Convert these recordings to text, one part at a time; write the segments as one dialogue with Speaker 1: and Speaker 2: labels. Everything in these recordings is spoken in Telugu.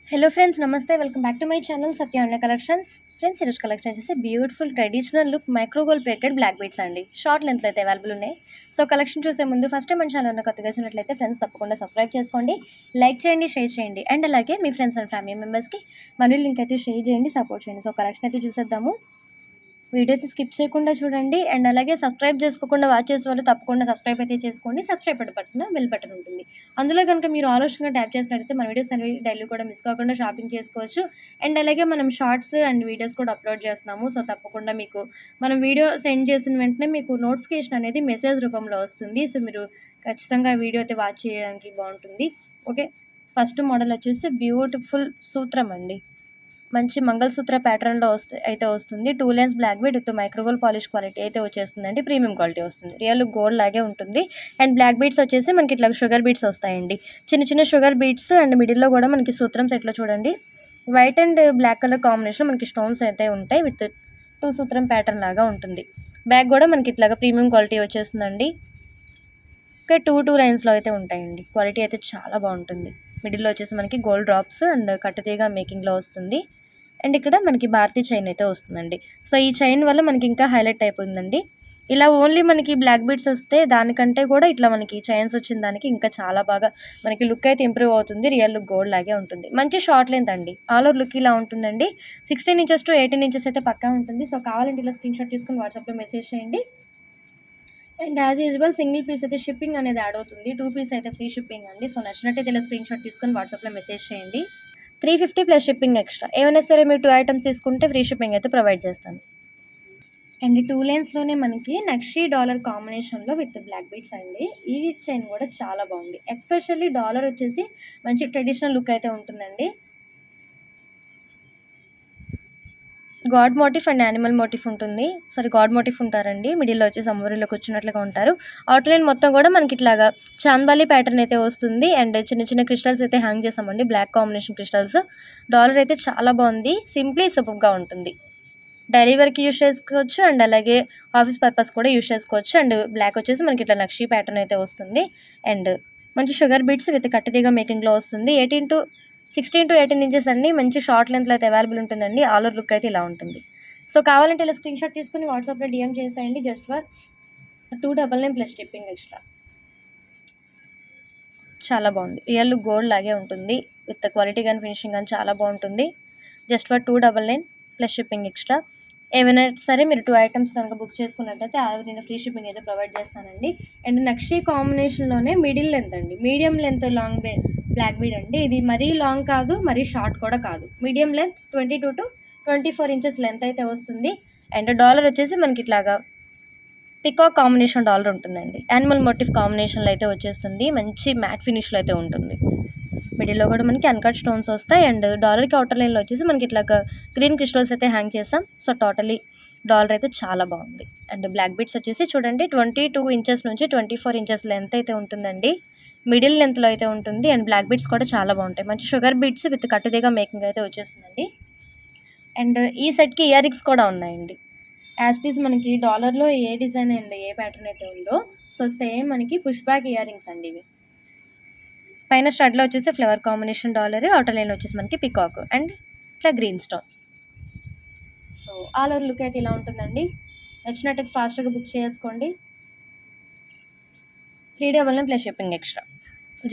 Speaker 1: హలో ఫ్రెండ్స్, నమస్తే. Welcome back to my channel Satya Anna collections. Friends, ఈరోజు కలెక్షన్ వచ్చేసి beautiful traditional look micro gold plated black beads అండి. షార్ట్ లెంత్లో అయితే అవైలబుల్ ఉన్నాయి. సో కలెక్షన్ చూసే ముందు ఫస్ట్ టైం మన ఛానల్ ఉన్న కొత్తగా వచ్చినట్లయితే ఫ్రెండ్స్ తప్పకుండా సబ్స్క్రైబ్ చేసుకోండి, లైక్ చేయండి, షేర్ చేయండి. అండ్ అలాగే మీ ఫ్రెండ్స్ అండ్ ఫ్యామిలీ మెంబర్స్కి మన లింక్ అయితే షేర్ చేయండి, సపోర్ట్ చేయండి. సో కలెక్షన్ అయితే చూసేద్దాము. వీడియో అయితే స్కిప్ చేయకుండా చూడండి. అండ్ అలాగే సబ్స్క్రైబ్ చేసుకోకుండా వాచ్ చేసే వాళ్ళు తప్పకుండా సబ్స్క్రైబ్ అయితే చేసుకోండి. సబ్స్క్రైబ్ బటన్ బెల్ బటన్ ఉంటుంది. అందులో కనుక మీరు ఆలోచనగా ట్యాప్ చేసినట్లయితే మన వీడియోస్ అనేవి డైలీ కూడా మిస్ కాకుండా షాపింగ్ చేసుకోవచ్చు. అండ్ అలాగే మనం షార్ట్స్ అండ్ వీడియోస్ కూడా అప్లోడ్ చేస్తున్నాము. సో తప్పకుండా మీకు మనం వీడియో సెండ్ చేసిన వెంటనే మీకు నోటిఫికేషన్ అనేది మెసేజ్ రూపంలో వస్తుంది. సో మీరు ఖచ్చితంగా వీడియో అయితే వాచ్ చేయడానికి బాగుంటుంది. ఓకే, ఫస్ట్ మోడల్ వచ్చేసి బ్యూటిఫుల్ సూత్రం అండి. మంచి మంగళసూత్ర ప్యాటర్న్లో అయితే వస్తుంది. 2 lines black bead with micro gold polish quality అయితే వచ్చేస్తుందండి. ప్రీమియం క్వాలిటీ వస్తుంది. రియల్ గోల్డ్ లాగే ఉంటుంది. అండ్ బ్లాక్ బీడ్స్ వచ్చేసి మనకి ఇట్లా షుగర్ బీడ్స్ వస్తాయండి. చిన్న చిన్న షుగర్ బీడ్స్ అండ్ మిడిల్లో కూడా మనకి సూత్రం సెట్లో చూడండి, white and black colour combination మనకి స్టోన్స్ అయితే ఉంటాయి. విత్ 2 సూత్రం ప్యాటర్న్ లాగా ఉంటుంది. బ్యాక్ కూడా మనకి ఇట్లాగా ప్రీమియం క్వాలిటీ వచ్చేస్తుందండి. ఇంకా 2 లైన్స్లో అయితే ఉంటాయండి. క్వాలిటీ అయితే చాలా బాగుంటుంది. మిడిల్లో వచ్చేసి మనకి గోల్డ్ డ్రాప్స్ అండ్ కట్టుతీగా మేకింగ్లో వస్తుంది. అండ్ ఇక్కడ మనకి భారతీ చైన్ అయితే వస్తుందండి. సో ఈ చైన్ వల్ల మనకి ఇంకా హైలైట్ అయిపోయిందండి. ఇలా ఓన్లీ మనకి బ్లాక్ బీడ్స్ వస్తే దానికంటే కూడా ఇట్లా మనకి చైన్స్ వచ్చిన దానికి ఇంకా చాలా బాగా మనకి లుక్ అయితే ఇంప్రూవ్ అవుతుంది. రియల్ లుక్ గోల్డ్ లాగే ఉంటుంది. మంచి షార్ట్ లెంత్ అండి. ఆల్ ఓవర్ లుక్ ఇలా ఉంటుందండి. 16 ఇంచెస్ టు 18 ఇంచెస్ అయితే పక్కా ఉంటుంది. సో కావాలంటే ఇలా స్క్రీన్ షాట్ తీసుకుని వాట్సాప్లో మెసేజ్ చేయండి. And as usual single piece అయితే షిప్పింగ్ అనేది యాడ్ అవుతుంది. 2 పీస్ అయితే ఫ్రీ షిప్పింగ్ అండి. సో నచ్చినట్టయితే ఇలా స్క్రీన్ షాట్ తీసుకొని వాట్సాప్లో మెసేజ్ చేయండి. 350 ప్లస్ షిప్పింగ్ ఎక్స్ట్రా. ఏమైనా సరే మీరు 2 ఐటమ్స్ తీసుకుంటే ఫ్రీ షిప్పింగ్ అయితే ప్రొవైడ్ చేస్తాను. అండ్ 2 లైన్స్లోనే మనకి నక్షి డాలర్ కాంబినేషన్లో విత్ బ్లాక్ బీడ్స్ అండి. ఈ చైన్ కూడా చాలా బాగుంది. ఎస్పెషల్లీ డాలర్ వచ్చేసి మంచి ట్రెడిషనల్ లుక్ అయితే ఉంటుందండి. God motif and animal motif ఉంటుంది. సారీ, గాడ్ మోటిఫ్ ఉంటారండి. మిడిల్లో వచ్చి అమ్మవారిలోకి వచ్చినట్లుగా ఉంటారు. అవుట్లైన్ మొత్తం కూడా మనకి ఇట్లాగా చాంబాలి ప్యాటర్న్ అయితే వస్తుంది. అండ్ చిన్న చిన్న క్రిస్టల్స్ అయితే హ్యాంగ్ చేసామండి, బ్లాక్ కాంబినేషన్ క్రిస్టల్స్. డాలర్ అయితే చాలా బాగుంది. సింప్లీ సూపర్గా ఉంటుంది. డైలీ వర్క్ యూస్ చేసుకోవచ్చు అండ్ అలాగే ఆఫీస్ పర్పస్ కూడా యూస్ చేసుకోవచ్చు. అండ్ బ్లాక్ వచ్చేసి మనకి ఇట్లా నక్షి ప్యాటర్న్ అయితే వస్తుంది. అండ్ మంచి షుగర్ బీడ్స్ విత్ కట్టుతీగా మేకింగ్లో వస్తుంది. 16 to 18 ఇంచెస్ అండి. మంచి షార్ట్ లెంత్లో అయితే అవైలబుల్ ఉంటుందండి. ఆల్ ఓవర్ లుక్ అయితే ఇలా ఉంటుంది. సో కావాలంటే ఇలా స్క్రీన్ షాట్ తీసుకుని వాట్సాప్లో డిఎం చేసేయండి. Just for 299 plus shipping extra. చాలా బాగుంది. రియల్ లుక్ గోల్డ్ లాగే ఉంటుంది. విత్ క్వాలిటీ కానీ ఫినిషింగ్ కానీ చాలా బాగుంటుంది. Just for 299 plus shipping extra. ఏమైనా సరే మీరు 2 ఐటమ్స్ కనుక బుక్ చేసుకున్నట్టయితే నేను ఫ్రీ షిప్పింగ్ అయితే ప్రొవైడ్ చేస్తానండి. అండ్ నక్షి కాంబినేషన్లోనే మిడిల్ లెంత్ అండి. Medium length long black bead అండి. ఇది మరీ లాంగ్ కాదు, మరీ షార్ట్ కూడా కాదు. Medium length 22 to 24 inches length అయితే వస్తుంది. అండ్ డాలర్ వచ్చేసి మనకి ఇట్లాగా పికాక్ కాంబినేషన్ డాలర్ ఉంటుందండి. యానిమల్ మోటిఫ్ కాంబినేషన్లో అయితే వచ్చేస్తుంది. మంచి మ్యాట్ ఫినిష్లో అయితే ఉంటుంది. మిడిల్లో కూడా మనకి అన్కట్ స్టోన్స్ వస్తాయి. అండ్ డాలర్కి అవుటర్ లైన్లో వచ్చేసి మనకి ఇట్లా గ్రీన్ క్రిస్టల్స్ అయితే హ్యాంగ్ చేసాం. సో టోటలీ డాలర్ అయితే చాలా బాగుంది. అండ్ బ్లాక్ బీడ్స్ వచ్చేసి చూడండి 22 ఇంచెస్ నుంచి 24 ఇంచెస్ లెంత్ అయితే ఉంటుందండి. మిడిల్ లెంత్లో అయితే ఉంటుంది. అండ్ బ్లాక్ బీడ్స్ కూడా చాలా బాగుంటాయి. మంచి షుగర్ బీడ్స్ విత్ కట్టుదీగా మేకింగ్ అయితే వచ్చేస్తుందండి. అండ్ ఈ సెట్కి ఇయర్ రింగ్స్ కూడా ఉన్నాయండి. యాస్టీస్ మనకి డాలర్లో ఏ డిజైన్ అండ్ ఏ ప్యాటర్న్ అయితే ఉందో సో సేమ్ మనకి పుష్ బ్యాక్ ఇయర్ రింగ్స్ అండి ఇవి. పైన స్టడ్లో వచ్చేసి flower combination dollar, outer line వచ్చేసి మనకి పికాక్ అండ్ ఇట్లా green stone. So all over look అయితే ఇలా ఉంటుందండి. నచ్చినట్టయితే ఫాస్ట్గా బుక్ చేసుకోండి. 399 plus shipping extra.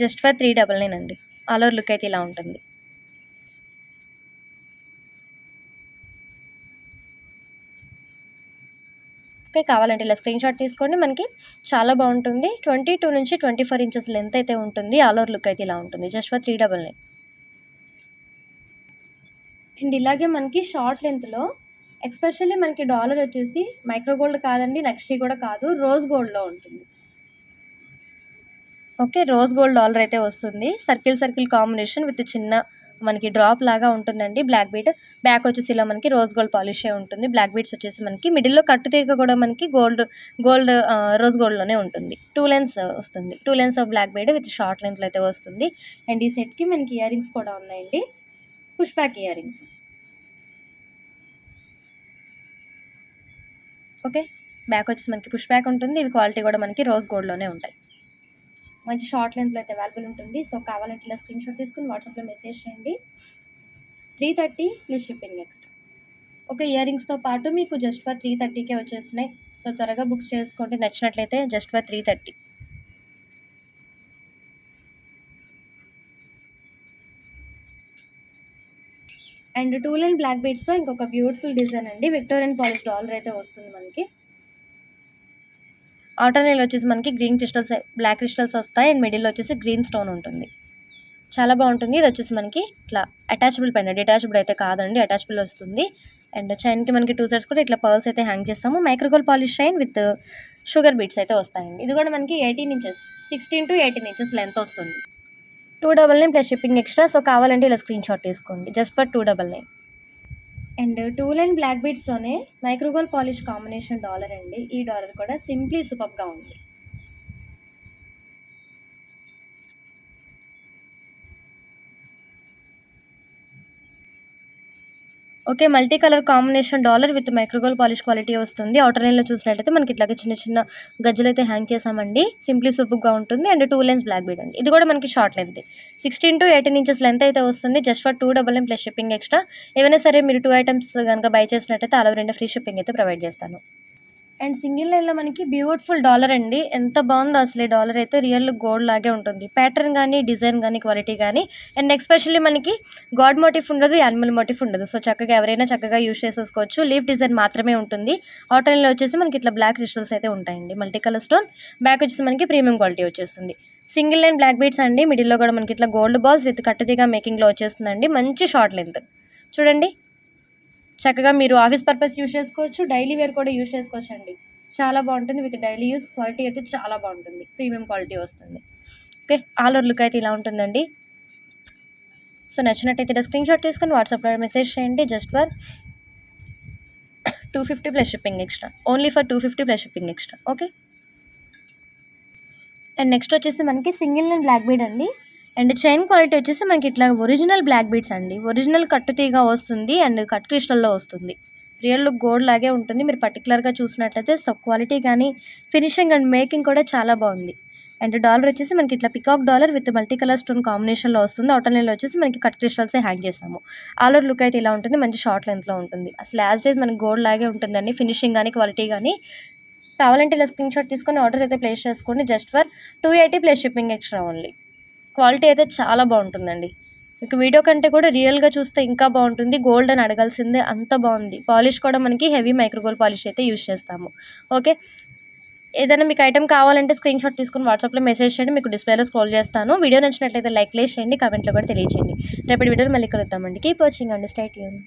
Speaker 1: Just for 399 అండి. ఆల్ ఓవర్ లుక్ అయితే ఇలా ఉంటుంది. ఓకే, కావాలంటే ఇలా స్క్రీన్ షాట్ తీసుకోండి. మనకి చాలా బాగుంటుంది. 22 నుంచి 24 ఇంచెస్ లెంత్ అయితే ఉంటుంది. ఆల్ ఓవర్ లుక్ అయితే ఇలా ఉంటుంది. Just for 399. అండ్ ఇలాగే మనకి షార్ట్ లెంత్లో ఎస్పెషల్లీ మనకి డాలర్ వచ్చేసి మైక్రో గోల్డ్ కాదండి, నక్షి కూడా కాదు, రోజ్ గోల్డ్లో ఉంటుంది. ఓకే, రోజ్ గోల్డ్ డాలర్ అయితే వస్తుంది. సర్కిల్ సర్కిల్ కాంబినేషన్ విత్ చిన్న మనకి డ్రాప్ లాగా ఉంటుందండి. బ్లాక్ బీట్ బ్యాక్ వచ్చేసి ఇలా మనకి రోజ్ గోల్డ్ పాలిష్ ఉంటుంది. బ్లాక్ బీట్స్ వచ్చేసి మనకి మిడిల్లో కట్టు తీగ కూడా మనకి గోల్డ్ రోజ్ గోల్డ్లోనే ఉంటుంది. 2 లైన్స్ వస్తుంది. 2 lines of black bead with short లెంత్లో అయితే వస్తుంది. అండ్ ఈ సెట్కి మనకి ఇయర్ రింగ్స్ కూడా ఉన్నాయండి. Push back ear rings. Okay, back వచ్చేసి మనకి పుష్ బ్యాక్ ఉంటుంది. ఇవి క్వాలిటీ కూడా మనకి రోజ్ గోల్డ్లోనే ఉంటాయి. మంచి షార్ట్ లెంత్లో అయితే అవైలబుల్ ఉంటుంది. సో కావాలంటే ఇలా స్క్రీన్ షాట్ తీసుకుని వాట్సాప్లో మెసేజ్ చేయండి. 330 ప్లస్ షిప్పింగ్ ఎక్స్ట్రా. ఒక ఇయర్ రింగ్స్తో పాటు మీకు జస్ట్ ఫర్ 330కే వచ్చేస్తున్నాయి. సో త్వరగా బుక్ చేసుకోండి, నచ్చినట్లయితే just for 330. And tool and black బీడ్స్లో ఇంకొక బ్యూటిఫుల్ డిజైన్ అండి. విక్టోరియన్ పాలిష్ డాలర్ అయితే వస్తుంది మనకి. ఆల్టర్నేట్ వచ్చేసి మనకి గ్రీన్ క్రిస్టల్స్, బ్లాక్ క్రిస్టల్స్ వస్తాయి. అండ్ మిడిల్లో వచ్చేసి గ్రీన్ స్టోన్ ఉంటుంది. చాలా బాగుంటుంది. ఇది వచ్చేసి మనకి ఇట్లా అటాచబుల్ పెన్, డిటాచబుల్ అయితే కాదండి, అటాచబుల్ వస్తుంది. అండ్ చైన్కి మనకి 2 సైడ్స్ కూడా ఇట్లా పర్ల్స్ అయితే హ్యాంగ్ చేస్తాము. Micro gold polish chain with sugar beads అయితే వస్తాయండి. ఇది కూడా మనకి 18 ఇంచెస్, 16 to 18 ఇంచెస్ లెంత్ వస్తుంది. 299 ప్లస్ షిప్పింగ్ ఎక్స్ట్రా. సో కావాలంటే ఇలా స్క్రీన్ షాట్ తీసుకోండి just for 299. And tool and black బీడ్స్లోనే మైక్రోగోల్డ్ పాలిష్ కాంబినేషన్ డాలర్ అండి. ఈ డాలర్ కూడా సింప్లీ సూపర్గా ఉంది. Okay, multi colour combination dollar with micro gold polish quality వస్తుంది. అవుటర్ లైన్లో చూసినట్లయితే మనకి ఇట్లాగే చిన్న చిన్న గజ్జలు అయితే హ్యాంగ్ చేసామండి. సింప్లీ సూపర్గా ఉంటుంది. అండ్ 2 లైన్స్ బ్లాక్ బీడ్ అండి. ఇది కూడా మనకి short length, 16 to 18 inches length అయితే వస్తుంది. Just for 299 plus shipping extra. ఏవైనా సరే మీరు 2 ఐటమ్స్ కనుక బై చేసినట్టయితే అలా 2 ఫ్రీ షిప్పింగ్ అయితే ప్రొవైడ్ చేస్తాను. అండ్ సింగిల్ లైన్లో మనకి బ్యూటిఫుల్ డాలర్ అండి. ఎంత బాగుందో అసలు. ఈ డాలర్ అయితే రియల్ గోల్డ్ లాగే ఉంటుంది. ప్యాటర్న్ కానీ, డిజైన్ కానీ, క్వాలిటీ కానీ. అండ్ ఎస్పెషల్లీ మనకి గాడ్ మోటిఫ్ ఉండదు, యానిమల్ మోటిఫ్ ఉండదు. సో చక్కగా ఎవరైనా చక్కగా యూజ్ చేసేసుకోవచ్చు. లీఫ్ డిజైన్ మాత్రమే ఉంటుంది. అవుట్లైన్లో వచ్చేసి మనకి ఇట్లా బ్లాక్ క్రిస్టల్స్ అయితే ఉంటాయండి. Multi colour stone. బ్యాక్ వచ్చేసి మనకి ప్రీమియం క్వాలిటీ వచ్చేస్తుంది. సింగిల్ లైన్ బ్లాక్ బీడ్స్ అండి. మిడిల్లో కూడా మనకి ఇట్లా గోల్డ్ బాల్స్ విత్ కట్టుదిగా మేకింగ్లో వచ్చేస్తుందండి. మంచి షార్ట్ లెంత్ చూడండి. చక్కగా మీరు ఆఫీస్ పర్పస్ యూజ్ చేసుకోవచ్చు, డైలీ వేర్ కూడా యూజ్ చేసుకోవచ్చు అండి. చాలా బాగుంటుంది. విత్ డైలీ యూస్ క్వాలిటీ అయితే చాలా బాగుంటుంది. ప్రీమియం క్వాలిటీ వస్తుంది. ఓకే, ఆల్ ఓవర్ లుక్ అయితే ఇలా ఉంటుందండి. సో నచ్చినట్టయితే స్క్రీన్ షాట్ తీసుకొని వాట్సాప్లో మెసేజ్ చేయండి. Just for 250 plus shipping extra. Only for 250 plus shipping extra. Okay. And next వచ్చేసి మనకి సింగిల్ అండ్ బ్లాక్ బీడ్ అండి. అండ్ చైన్ క్వాలిటీ వచ్చేసి మనకి ఇట్లా ఒరిజినల్ బ్లాక్ బీడ్స్ అండి. ఒరిజినల్ కట్టుతీగా వస్తుంది అండ్ కట్ క్రిస్టల్లో వస్తుంది. రియల్ లుక్ గోల్డ్ లాగే ఉంటుంది. మీరు పర్టికులర్గా చూసినట్లయితే సో క్వాలిటీ కానీ, ఫినిషింగ్ అండ్ మేకింగ్ కూడా చాలా బాగుంది. అండ్ డాలర్ వచ్చేసి మనకి ఇట్లా peacock dollar with multi colour stone కాంబినేషన్లో వస్తుంది. అవుటర్ లైన్లో వచ్చేసి మనకి కట్ క్రిస్టల్సే హ్యాంగ్ చేసాము. ఆల్ ఓవర్ లుక్ అయితే ఇలా ఉంటుంది. మంచి షార్ట్ లెంత్లో ఉంటుంది. అసలు యాజ్ డేస్ మనకి గోల్డ్ లాగే ఉంటుందండి. ఫినిషింగ్ కానీ, క్వాలిటీ కానీ. కావాలంటే ఇలా స్క్రీన్ షాట్ తీసుకొని ఆర్డర్స్ అయితే ప్లేస్ చేసుకోండి. Just for 280 plus shipping extra only. Quality అయితే చాలా బాగుంటుందండి. మీకు వీడియో కంటే కూడా రియల్గా చూస్తే ఇంకా బాగుంటుంది. గోల్డ్ అని అడగాల్సిందే, అంత బాగుంది. పాలిష్ కూడా మనకి హెవీ మైక్రోగోల్డ్ పాలిష్ అయితే యూజ్ చేస్తాము. ఓకే, ఏదైనా మీకు ఐటమ్ కావాలంటే స్క్రీన్ షాట్ తీసుకుని వాట్సాప్లో మెసేజ్ చేయండి. మీకు డిస్ప్లేలో స్క్రోల్ చేస్తాను. వీడియో నచ్చినట్లయితే లైక్ చేయండి, కామెంట్లో కూడా తెలియజేయండి. రేపటి వీడియోలో మళ్ళీ కలుద్దామండి. కీప్ వాచింగ్ అండి. Stay tune.